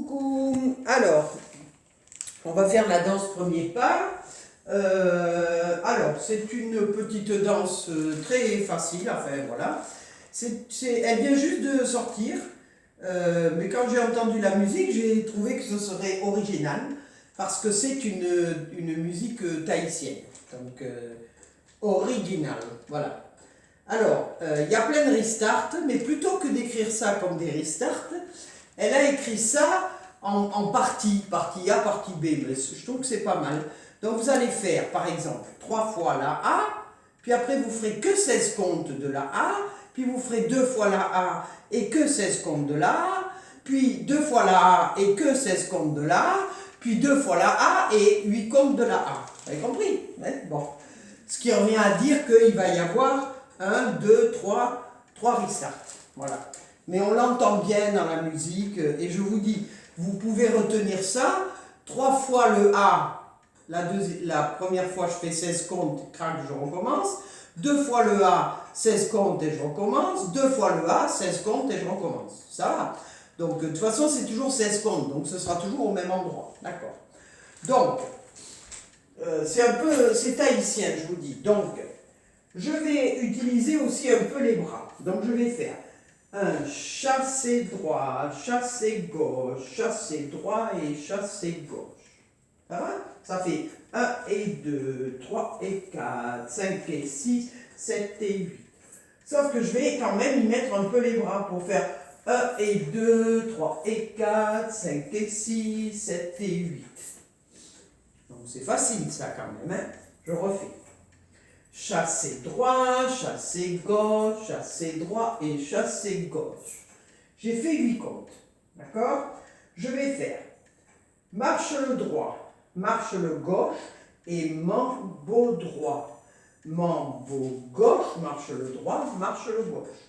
Coucou. Alors, on va faire la danse premier pas. Alors, c'est une petite danse très facile, enfin voilà. Elle vient juste de sortir, mais quand j'ai entendu la musique, j'ai trouvé que ce serait original, parce que c'est une musique tahitienne, donc originale, voilà. Alors, il y a plein de restart, mais plutôt que d'écrire ça comme des restart, elle a écrit ça en partie A, partie B, mais je trouve que c'est pas mal. Donc vous allez faire, par exemple, 3 fois la A, puis après vous ferez que 16 comptes de la A, puis vous ferez 2 fois la A et que 16 comptes de la A, puis 2 fois la A et que 16 comptes de la A, puis 2 fois la A et 8 comptes de la A. Vous avez compris, hein? Bon. Ce qui revient à dire qu'il va y avoir 1, 2, 3 restarts. Voilà. Mais on l'entend bien dans la musique, et je vous dis, vous pouvez retenir ça, 3 fois le A, la première fois je fais 16 comptes, crac, je recommence, 2 fois le A, 16 comptes et je recommence, 2 fois le A, 16 comptes et je recommence. Ça va. Donc de toute façon c'est toujours 16 comptes, donc ce sera toujours au même endroit. D'accord. Donc, c'est tahitien, je vous dis. Donc, je vais utiliser aussi un peu les bras. Donc je vais faire un chassé droit, chassé gauche, chassé droit et chassé gauche. Ça va? Ça fait 1 et 2, 3 et 4, 5 et 6, 7 et 8. Sauf que je vais quand même y mettre un peu les bras pour faire 1 et 2, 3 et 4, 5 et 6, 7 et 8. Donc c'est facile ça quand même, hein? Je refais. Chassé droit, chassé gauche, chassé droit et chassé gauche. J'ai fait 8 comptes. D'accord? Je vais faire marche le droit, marche le gauche et mambo droit. Mambo gauche, marche le droit, marche le gauche.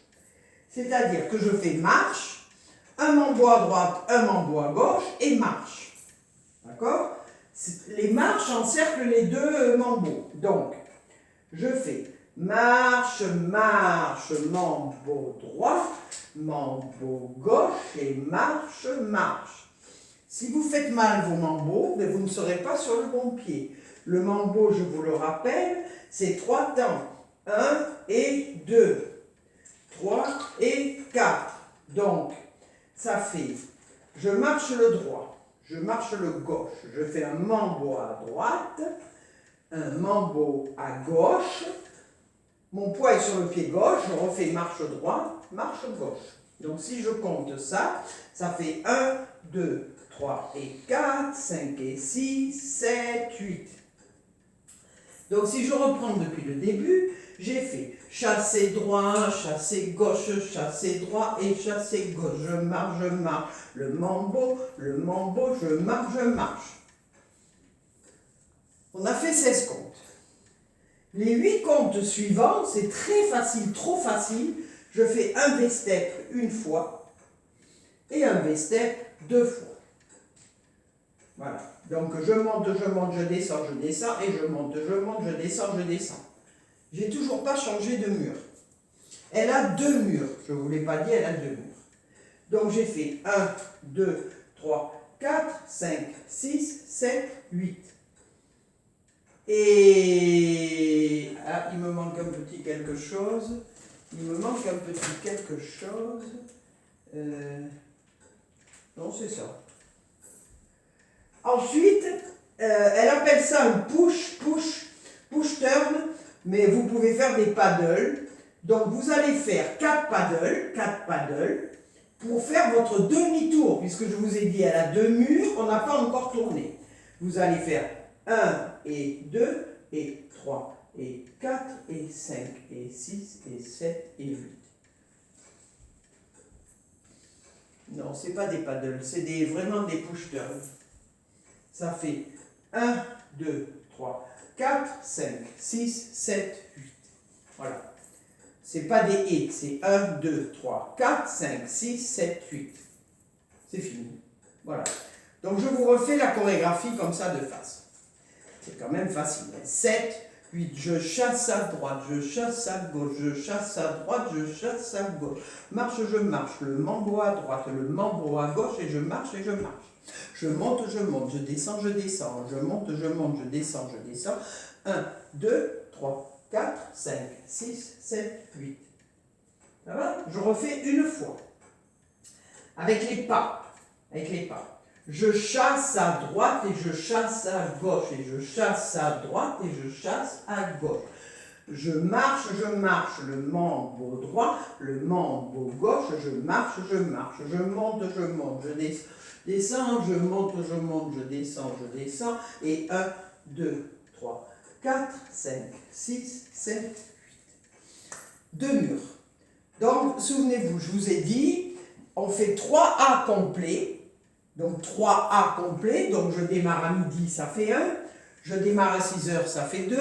C'est-à-dire que je fais marche, un mambo à droite, un mambo à gauche et marche. D'accord? Les marches encerclent les deux mambos. Donc, je fais marche, marche, mambo droit, mambo gauche et marche, marche. Si vous faites mal vos mambos, mais vous ne serez pas sur le bon pied. Le mambo, je vous le rappelle, c'est 3 temps. 1 et 2, 3 et 4. Donc, ça fait, je marche le droit, je marche le gauche, je fais un mambo à droite, un mambo à gauche, mon poids est sur le pied gauche, je refais marche droit, marche gauche. Donc si je compte ça, ça fait 1, 2, 3 et 4, 5 et 6, 7, 8. Donc si je reprends depuis le début, j'ai fait chassé droit, chassé gauche, chassé droit et chassé gauche. Je marche, le mambo, je marche. On a fait 16 comptes. Les 8 comptes suivants, c'est très facile, trop facile. Je fais un V-step une fois et un V-step 2 fois. Voilà. Donc je monte, je descends et je monte, je descends. J'ai toujours pas changé de mur. Elle a 2 murs. Je ne vous l'ai pas dit, elle a 2 murs. Donc j'ai fait 1, 2, 3, 4, 5, 6, 7, 8. Et il me manque un petit quelque chose. Non, c'est ça. Ensuite, elle appelle ça un push turn, mais vous pouvez faire des paddles. Donc vous allez faire 4 paddles, pour faire votre demi-tour, puisque je vous ai dit, elle a 2 murs, on n'a pas encore tourné. Vous allez faire 1 et 2 et 3 et 4 et 5 et 6 et 7 et 8. Non, c'est pas des paddles, c'est vraiment des push turns. Ça fait 1, 2, 3, 4, 5, 6, 7, 8. Voilà. C'est pas des et, c'est 1, 2, 3, 4, 5, 6, 7, 8. C'est fini. Voilà. Donc je vous refais la chorégraphie comme ça de face. C'est quand même facile. 7, 8. Je chasse à droite, je chasse à gauche, je chasse à droite, je chasse à gauche. Marche, je marche, le mambo à droite, le mambo à gauche, et je marche, et je marche. Je monte, je monte, je descends, je descends. Je monte, je monte, je descends, je descends. 1, 2, 3, 4, 5, 6, 7, 8. Ça va? Je refais une fois. Avec les pas. Avec les pas. Je chasse à droite et je chasse à gauche. Et je chasse à droite et je chasse à gauche. Je marche, le mambo droit, le mambo gauche, je marche, je monte, je descends, je monte, je descends, et 1, 2, 3, 4, 5, 6, 7, 8. Deux murs. Donc, souvenez-vous, je vous ai dit, on fait 3 A complets, donc 3 A complets, donc je démarre à midi, ça fait 1, je démarre à 6 heures, ça fait 2,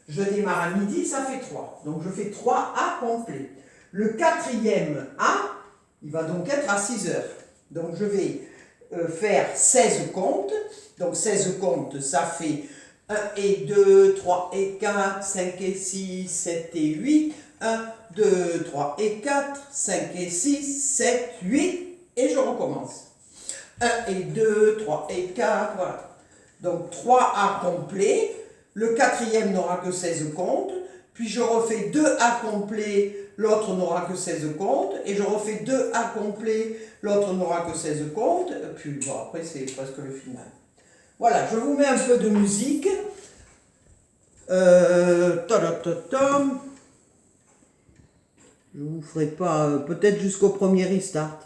je démarre à midi, ça fait 3. Donc je fais 3 A complets. Le quatrième A, il va donc être à 6 heures. Donc je vais faire 16 comptes. Donc 16 comptes, ça fait 1 et 2, 3 et 4, 5 et 6, 7 et 8. 1, 2, 3 et 4, 5 et 6, 7, 8. Et je recommence. 1 et 2, 3 et 4, voilà. Donc 3 A complets. Le quatrième n'aura que 16 comptes, puis je refais 2 A complets, l'autre n'aura que 16 comptes, et je refais 2 A complets, l'autre n'aura que 16 comptes, puis bon, après c'est presque le final. Voilà, je vous mets un peu de musique. Ta-da-ta-tam. Je vous ferai pas, peut-être jusqu'au premier restart.